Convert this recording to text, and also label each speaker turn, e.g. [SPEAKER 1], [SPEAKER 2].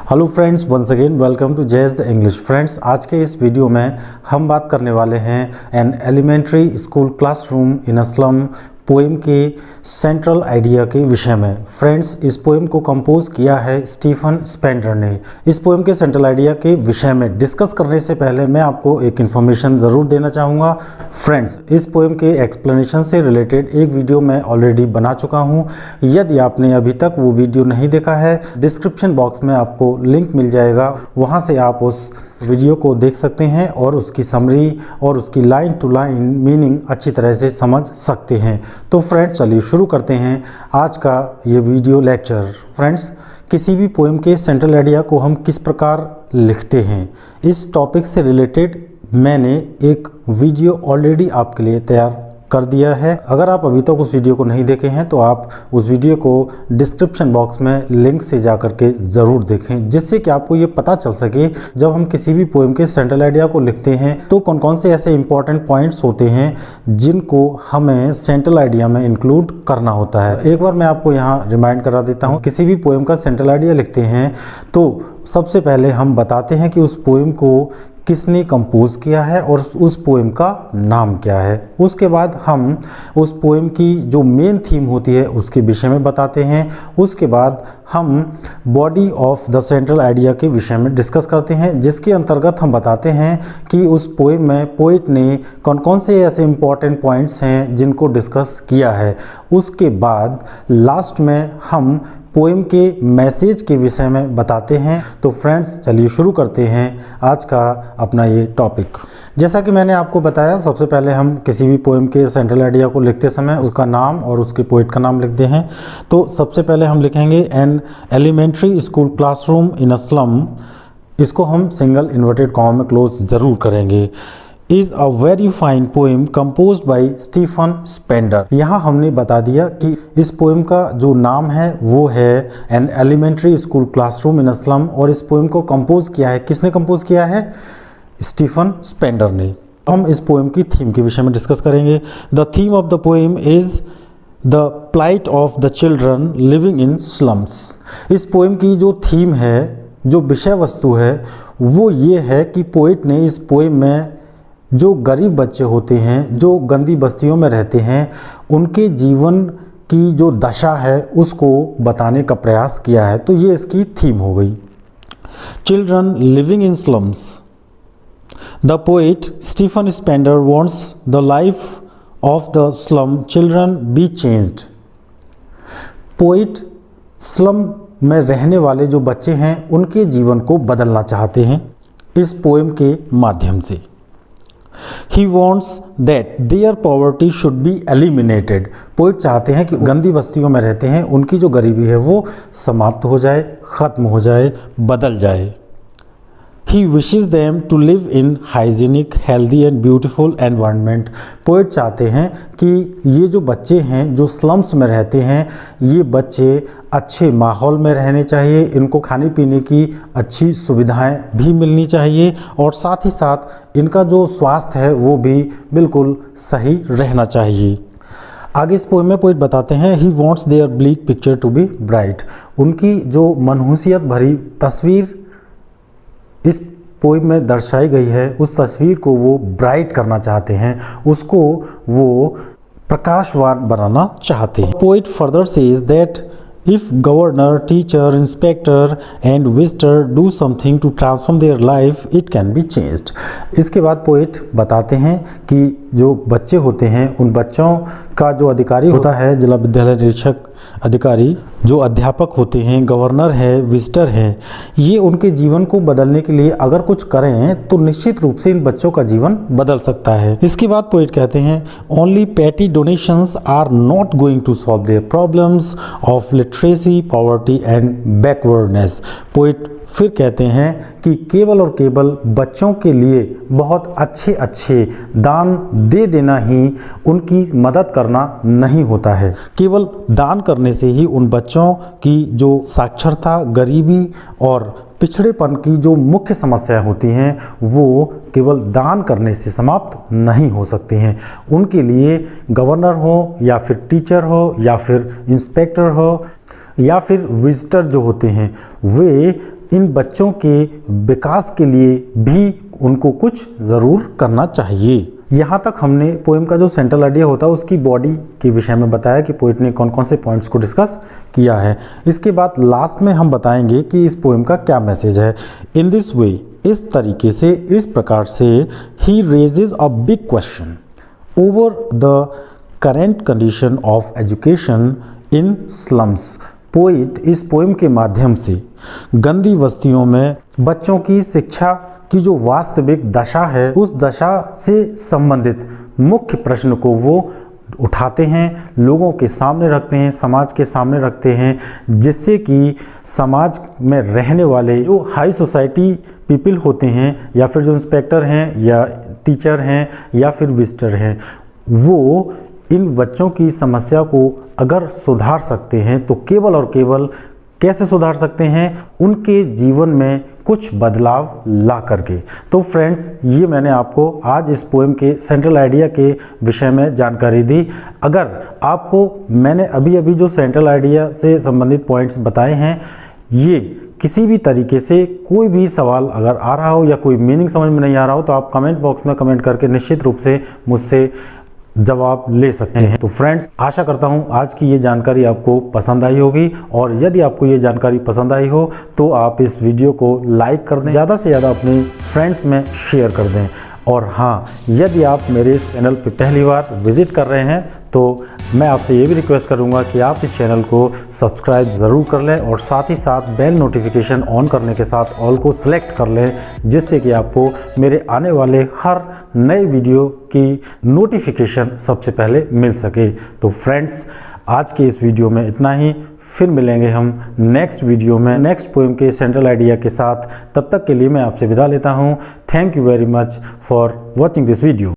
[SPEAKER 1] Hello friends, once again welcome to JS the English. Friends, आज के इस video में हम बात करने वाले हैं an elementary school classroom in a slum poem के सेंट्रल आइडिया के विषय में। फ्रेंड्स, इस पोएम को कंपोज किया है स्टीफन स्पेंडर ने। इस पोएम के सेंट्रल आइडिया के विषय में डिस्कस करने से पहले मैं आपको एक इन्फॉर्मेशन ज़रूर देना चाहूँगा। फ्रेंड्स, इस पोएम के एक्सप्लेनेशन से रिलेटेड एक वीडियो मैं ऑलरेडी बना चुका हूँ। यदि आपने अभी तक वो वीडियो नहीं देखा है, डिस्क्रिप्शन बॉक्स में आपको लिंक मिल जाएगा, वहाँ से आप उस वीडियो को देख सकते हैं और उसकी समरी और उसकी लाइन टू लाइन मीनिंग अच्छी तरह से समझ सकते हैं। तो फ्रेंड्स, चलिए शुरू करते हैं आज का ये वीडियो लेक्चर। फ्रेंड्स, किसी भी पोएम के सेंट्रल आइडिया को हम किस प्रकार लिखते हैं, इस टॉपिक से रिलेटेड मैंने एक वीडियो ऑलरेडी आपके लिए तैयार कर दिया है। अगर आप अभी तक उस वीडियो को नहीं देखे हैं तो आप उस वीडियो को डिस्क्रिप्शन बॉक्स में लिंक से जा करके ज़रूर देखें, जिससे कि आपको ये पता चल सके जब हम किसी भी पोएम के सेंट्रल आइडिया को लिखते हैं तो कौन कौन से ऐसे इंपॉर्टेंट पॉइंट्स होते हैं जिनको हमें सेंट्रल आइडिया में इंक्लूड करना होता है। एक बार मैं आपको यहाँ रिमाइंड करा देता हूँ, किसी भी पोएम का सेंट्रल आइडिया लिखते हैं तो सबसे पहले हम बताते हैं कि उस पोएम को किसने कंपोज किया है और उस पोएम का नाम क्या है। उसके बाद हम उस पोएम की जो मेन थीम होती है उसके विषय में बताते हैं। उसके बाद हम body of the central idea के विषय में डिस्कस करते हैं, जिसके अंतर्गत हम बताते हैं कि उस पोएम में पोइट ने कौन कौन से ऐसे इंपॉर्टेंट पॉइंट्स हैं जिनको डिस्कस किया है। उसके बाद लास्ट में हम पोएम के मैसेज के विषय में बताते हैं। तो फ्रेंड्स, चलिए शुरू करते हैं आज का अपना ये टॉपिक। जैसा कि मैंने आपको बताया, सबसे पहले हम किसी भी पोएम के सेंट्रल आइडिया को लिखते समय उसका नाम और उसके पोइट का नाम लिखते हैं। तो सबसे पहले हम लिखेंगे an elementary school classroom in a slum. इसको हम सिंगल इन्वर्टेड कॉमा में क्लोज ज़रूर करेंगे। Is a very fine poem composed by Stephen Spender. यहाँ हमने बता दिया कि इस पोएम का जो नाम है वो है an elementary school classroom in a slum, और इस पोएम को कंपोज किया है, किसने कंपोज किया है? स्टीफन स्पेंडर ने। हम इस पोएम की थीम के विषय में डिस्कस करेंगे। The theme of the poem is the plight of the children living in slums. इस पोएम की जो थीम है, जो विषय वस्तु है, वो ये है कि पोइट ने इस पोएम में जो गरीब बच्चे होते हैं, जो गंदी बस्तियों में रहते हैं, उनके जीवन की जो दशा है उसको बताने का प्रयास किया है। तो ये इसकी थीम हो गई। Children living in slums. The poet Stephen Spender wants the life of the slum children be changed. Poet slum में रहने वाले जो बच्चे हैं उनके जीवन को बदलना चाहते हैं इस पोएम के माध्यम से। He wants that their poverty should be eliminated. Poet चाहते हैं कि गंदी बस्तियों में रहते हैं उनकी जो गरीबी है वो समाप्त हो जाए, ख़त्म हो जाए, बदल जाए। He wishes them to live in hygienic, healthy and beautiful environment. Poet चाहते हैं कि ये जो बच्चे हैं जो स्लम्स में रहते हैं, ये बच्चे अच्छे माहौल में रहने चाहिए, इनको खाने पीने की अच्छी सुविधाएं भी मिलनी चाहिए और साथ ही साथ इनका जो स्वास्थ्य है वो भी बिल्कुल सही रहना चाहिए। आगे इस पोएम में पोइट बताते हैं he wants their bleak picture to be bright. उनकी जो मनहूसियत भरी तस्वीर इस पोएम में दर्शाई गई है, उस तस्वीर को वो ब्राइट करना चाहते हैं, उसको वो प्रकाशवान बनाना चाहते हैं। Poet further says that if governor, teacher, inspector and visitor do something to transform their life, it can be changed. इसके बाद पोएट बताते हैं कि जो बच्चे होते हैं उन बच्चों का जो अधिकारी होता है, जिला विद्यालय निरीक्षक अधिकारी, जो अध्यापक होते हैं, गवर्नर है, विजिटर है, ये उनके जीवन को बदलने के लिए अगर कुछ करें तो निश्चित रूप से इन बच्चों का जीवन बदल सकता है। इसके बाद पोएट कहते हैं only petty donations are not going to solve their problems of literacy, poverty and backwardness. Poet फिर कहते हैं कि केवल और केवल बच्चों के लिए बहुत अच्छे अच्छे दान दे देना ही उनकी मदद करना नहीं होता है। केवल दान करने से ही उन बच्चों की जो साक्षरता, गरीबी और पिछड़ेपन की जो मुख्य समस्याएं होती हैं वो केवल दान करने से समाप्त नहीं हो सकती हैं। उनके लिए गवर्नर हो या फिर टीचर हो या फिर इंस्पेक्टर हो या फिर विजिटर जो होते हैं वे इन बच्चों के विकास के लिए भी उनको कुछ ज़रूर करना चाहिए। यहाँ तक हमने पोएम का जो सेंट्रल आइडिया होता है उसकी बॉडी के विषय में बताया कि पोइट ने कौन कौन से पॉइंट्स को डिस्कस किया है। इसके बाद लास्ट में हम बताएंगे कि इस पोएम का क्या मैसेज है। इन दिस वे, इस तरीके से, इस प्रकार से, ही raises a big question over the current condition of education in slums. Poet इस पोएम के माध्यम से गंदी बस्तियों में बच्चों की शिक्षा की जो वास्तविक दशा है उस दशा से संबंधित मुख्य प्रश्न को वो उठाते हैं, लोगों के सामने रखते हैं, समाज के सामने रखते हैं, जिससे कि समाज में रहने वाले जो हाई सोसाइटी पीपल होते हैं या फिर जो इंस्पेक्टर हैं या टीचर हैं या फिर विजिटर हैं, वो इन बच्चों की समस्या को अगर सुधार सकते हैं तो केवल और केवल कैसे सुधार सकते हैं, उनके जीवन में कुछ बदलाव ला करके। तो फ्रेंड्स, ये मैंने आपको आज इस पोएम के सेंट्रल आइडिया के विषय में जानकारी दी। अगर आपको मैंने अभी अभी जो सेंट्रल आइडिया से संबंधित पॉइंट्स बताए हैं, ये किसी भी तरीके से कोई भी सवाल अगर आ रहा हो या कोई मीनिंग समझ में नहीं आ रहा हो तो आप कमेंट बॉक्स में कमेंट करके निश्चित रूप से मुझसे जवाब ले सकते हैं। तो फ्रेंड्स, आशा करता हूं आज की ये जानकारी आपको पसंद आई होगी, और यदि आपको ये जानकारी पसंद आई हो तो आप इस वीडियो को लाइक कर दें, ज़्यादा से ज़्यादा अपने फ्रेंड्स में शेयर कर दें। और हाँ, यदि आप मेरे इस चैनल पर पहली बार विजिट कर रहे हैं तो मैं आपसे ये भी रिक्वेस्ट करूंगा कि आप इस चैनल को सब्सक्राइब ज़रूर कर लें और साथ ही साथ बेल नोटिफिकेशन ऑन करने के साथ ऑल को सिलेक्ट कर लें, जिससे कि आपको मेरे आने वाले हर नए वीडियो की नोटिफिकेशन सबसे पहले मिल सके। तो फ्रेंड्स, आज के इस वीडियो में इतना ही। फिर मिलेंगे हम नेक्स्ट वीडियो में नेक्स्ट पोएम के सेंट्रल आइडिया के साथ। तब तक के लिए मैं आपसे विदा लेता हूँ। Thank you very much for watching this video.